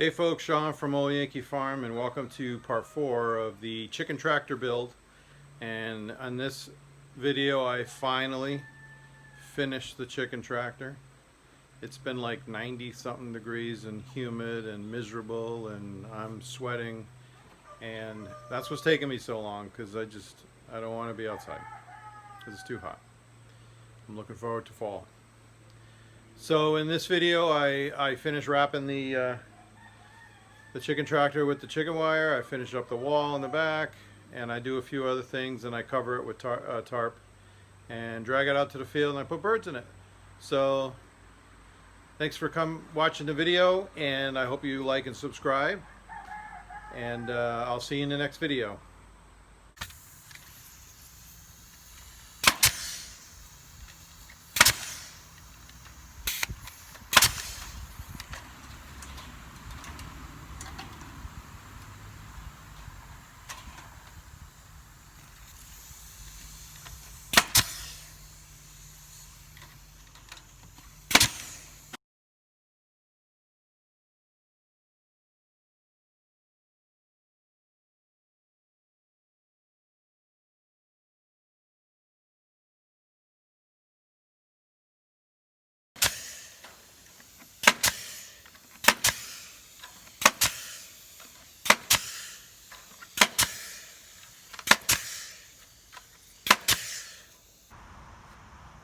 Hey folks, Sean from Old Yankee Farm, and welcome to part 4 of the chicken tractor build. And on this video I finally finished the chicken tractor. It's been like 90 something degrees and humid and miserable, and I'm sweating, and that's what's taking me so long, because I don't want to be outside because it's too hot. I'm looking forward to fall. So in this video I finished wrapping the chicken tractor with the chicken wire. I finish up the wall in the back, and I do a few other things, and I cover it with tarp and drag it out to the field, and I put birds in it. So thanks for watching the video, and I hope you like and subscribe, and I'll see you in the next video.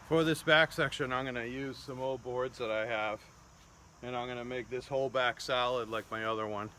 For this back section, I'm going to use some old boards that I have, and I'm going to make this whole back solid like my other one.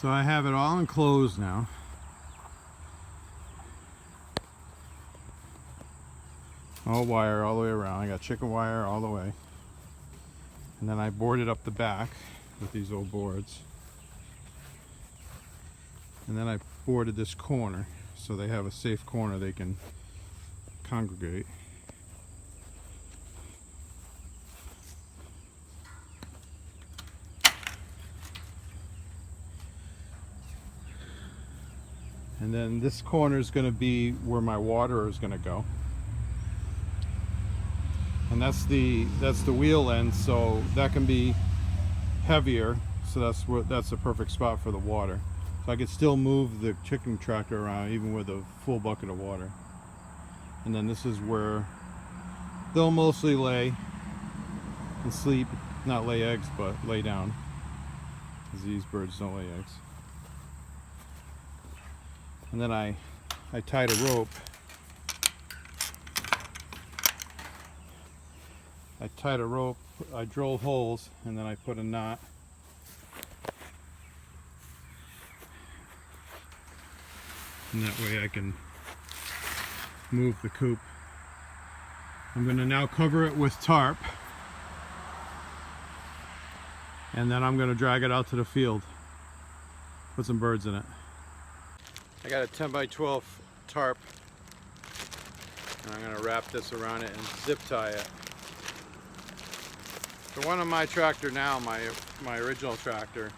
So I have it all enclosed now. All wire all the way around. I got chicken wire all the way. And then I boarded up the back with these old boards. And then I boarded this corner so they have a safe corner they can congregate. And then this corner is going to be where my water is going to go. And that's the wheel end, so that can be heavier, so that's the perfect spot for the water. So I could still move the chicken tractor around even with a full bucket of water. And then this is where they'll mostly lay and sleep, not lay eggs, but lay down, because these birds don't lay eggs. And then I tied a rope. I drilled holes, and then I put a knot. And that way I can move the coop. I'm going to now cover it with tarp. And then I'm going to drag it out to the field. Put some birds in it. I got a 10 by 12 tarp. And I'm going to wrap this around it and zip tie it. The one on my tractor now, my original tractor,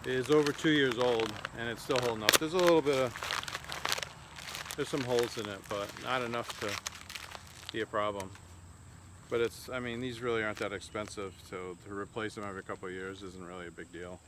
is over 2 years old and it's still holding up. There's some holes in it, but not enough to be a problem. But I mean, these really aren't that expensive, so to replace them every couple of years isn't really a big deal.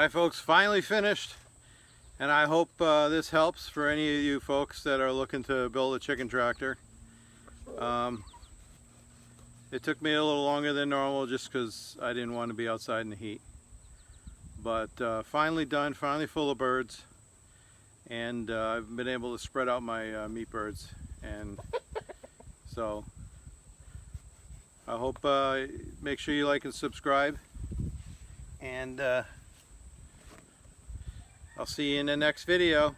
Alright folks, finally finished, and I hope this helps for any of you folks that are looking to build a chicken tractor. It took me a little longer than normal just because I didn't want to be outside in the heat. But finally done, finally full of birds, and I've been able to spread out my meat birds, and so I hope make sure you like and subscribe, and I'll see you in the next video.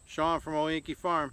Sean from Old Yankee Farm.